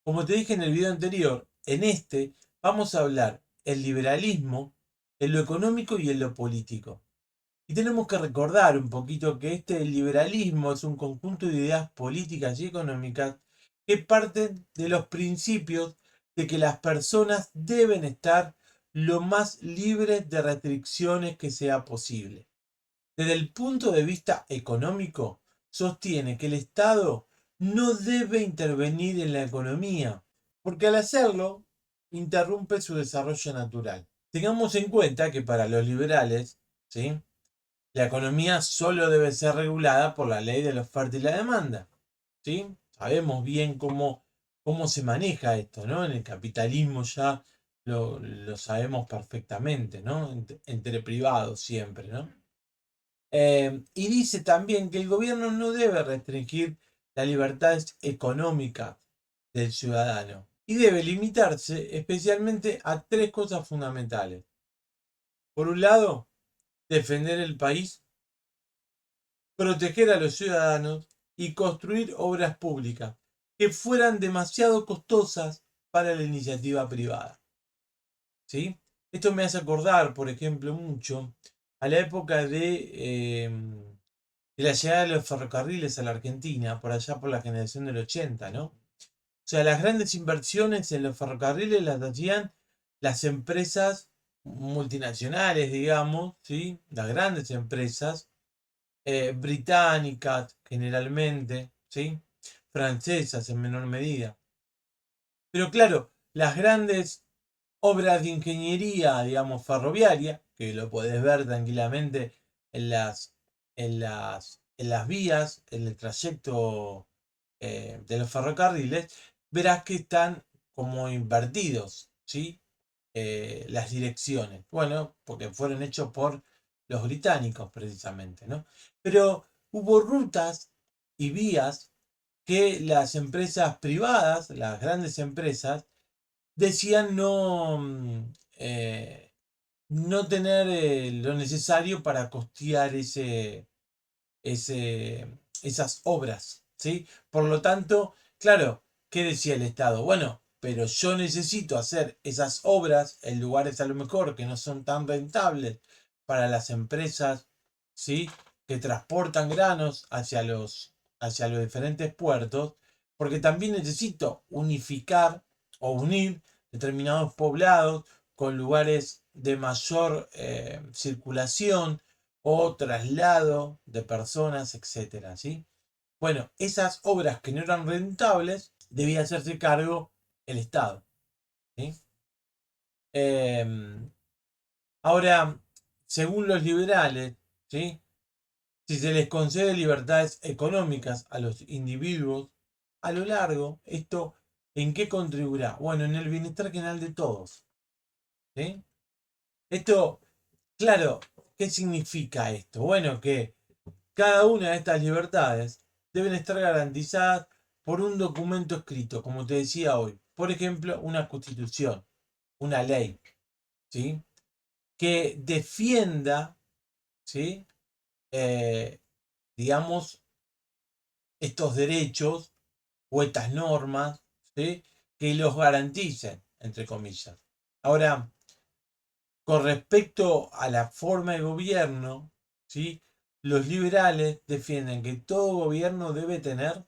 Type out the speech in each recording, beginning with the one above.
Como te dije en el video anterior, en este vamos a hablar el liberalismo en lo económico y en lo político. Y tenemos que recordar un poquito que este liberalismo es un conjunto de ideas políticas y económicas que parten de los principios de que las personas deben estar lo más libres de restricciones que sea posible. Desde el punto de vista económico, sostiene que el Estado no debe intervenir en la economía, porque al hacerlo, interrumpe su desarrollo natural. Tengamos en cuenta que para los liberales, ¿sí?, la economía solo debe ser regulada por la ley de la oferta y la demanda. ¿Sí? Sabemos bien cómo se maneja esto, ¿no? En el capitalismo ya lo sabemos perfectamente, ¿no? Entre privados siempre, ¿no? Y dice también que el gobierno no debe restringir las libertades económicas del ciudadano y debe limitarse especialmente a tres cosas fundamentales. Por un lado, defender el país, proteger a los ciudadanos y construir obras públicas que fueran demasiado costosas para la iniciativa privada. ¿Sí? Esto me hace acordar, por ejemplo, mucho a la época de la llegada de los ferrocarriles a la Argentina, por allá por la generación del 80, ¿no? O sea, las grandes inversiones en los ferrocarriles las hacían las empresas multinacionales, digamos, ¿sí? Las grandes empresas británicas generalmente, ¿sí? Francesas en menor medida. Pero claro, las grandes obras de ingeniería, digamos, ferroviaria, que lo podés ver tranquilamente en las vías, en el trayecto de los ferrocarriles, verás que están como invertidos, ¿sí? Las direcciones. Bueno, porque fueron hechos por los británicos precisamente, ¿no? Pero hubo rutas y vías que las empresas privadas, las grandes empresas, decían no tener lo necesario para costear esas obras, ¿sí? Por lo tanto, claro, ¿qué decía el Estado? Bueno, pero yo necesito hacer esas obras en lugares a lo mejor que no son tan rentables para las empresas, ¿sí?, que transportan granos hacia los diferentes puertos, porque también necesito unificar o unir determinados poblados con lugares de mayor circulación o traslado de personas, etcétera, ¿sí? Bueno, esas obras que no eran rentables debía hacerse cargo el Estado, ¿sí? Em, Ahora, según los liberales, ¿sí?, si se les concede libertades económicas a los individuos, a lo largo, ¿esto en qué contribuirá? Bueno, en el bienestar general de todos, ¿sí? Esto, claro, ¿qué significa esto? Bueno, que cada una de estas libertades deben estar garantizadas por un documento escrito, como te decía hoy. Por ejemplo, una constitución, una ley, ¿sí?, que defienda, ¿sí?, eh, digamos, estos derechos o estas normas, ¿sí?, que los garanticen, entre comillas. Ahora, con respecto a la forma de gobierno, ¿sí?, los liberales defienden que todo gobierno debe tener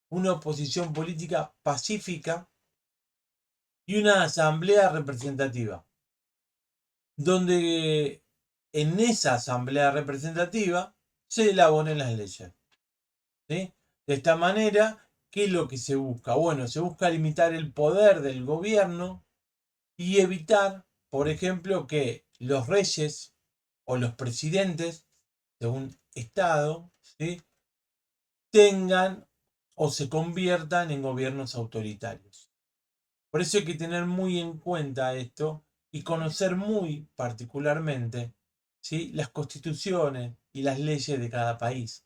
una oposición política pacífica y una asamblea representativa, donde en esa asamblea representativa se elaboren las leyes, ¿sí? De esta manera, ¿qué es lo que se busca? Bueno, se busca limitar el poder del gobierno y evitar, por ejemplo, que los reyes o los presidentes de un estado, ¿sí?, tengan o se conviertan en gobiernos autoritarios. Por eso hay que tener muy en cuenta esto y conocer muy particularmente, ¿sí?, las constituciones y las leyes de cada país.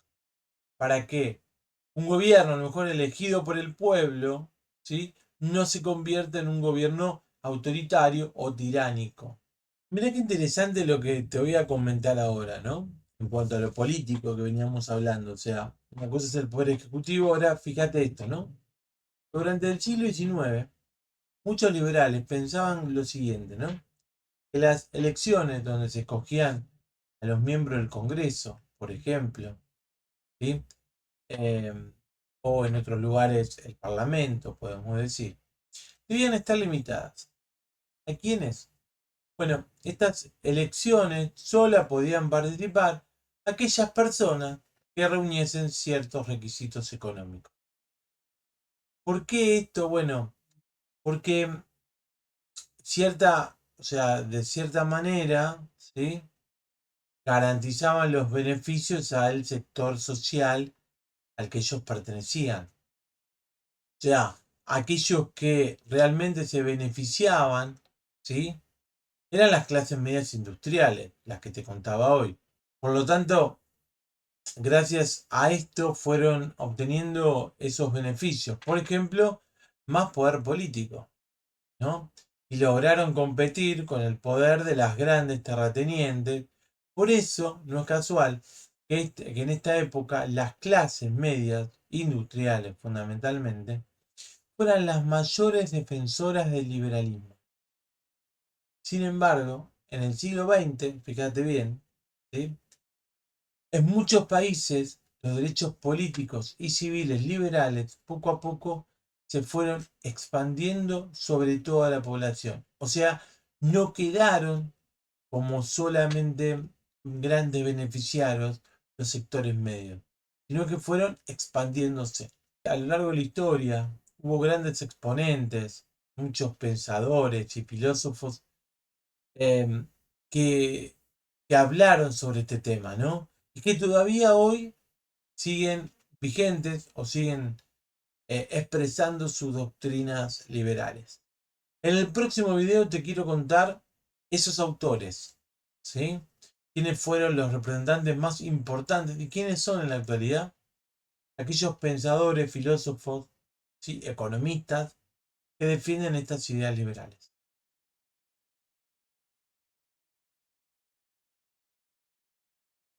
Para que un gobierno, a lo mejor elegido por el pueblo, ¿sí?, no se convierta en un gobierno autoritario o tiránico. Mirá qué interesante lo que te voy a comentar ahora, ¿no? En cuanto a lo político que veníamos hablando. O sea, una cosa es el poder ejecutivo, ahora fíjate esto, ¿no? Durante el siglo XIX, muchos liberales pensaban lo siguiente, ¿no? Que las elecciones donde se escogían a los miembros del Congreso, por ejemplo, ¿sí? Eh, o en otros lugares el Parlamento, podemos decir, debían estar limitadas. ¿A quiénes? Bueno, estas elecciones solo podían participar aquellas personas que reuniesen ciertos requisitos económicos. ¿Por qué esto? Bueno, porque de cierta manera, ¿sí? Garantizaban los beneficios al sector social al que ellos pertenecían. O sea, aquellos que realmente se beneficiaban, ¿sí? Eran las clases medias industriales, las que te contaba hoy. Por lo tanto, gracias a esto fueron obteniendo esos beneficios. Por ejemplo, más poder político, ¿no? Y lograron competir con el poder de las grandes terratenientes. Por eso, no es casual que en esta época las clases medias industriales, fundamentalmente, fueran las mayores defensoras del liberalismo. Sin embargo, en el siglo XX, fíjate bien, ¿sí? En muchos países los derechos políticos y civiles liberales poco a poco se fueron expandiendo sobre toda la población. O sea, no quedaron como solamente grandes beneficiarios los sectores medios, sino que fueron expandiéndose. A lo largo de la historia hubo grandes exponentes, muchos pensadores y filósofos em, que, que hablaron sobre este tema, ¿no? Y que todavía hoy siguen vigentes o siguen expresando sus doctrinas liberales. En el próximo video te quiero contar esos autores, ¿sí? ¿Quiénes fueron los representantes más importantes y quiénes son en la actualidad? Aquellos pensadores, filósofos, ¿sí? Economistas que defienden estas ideas liberales.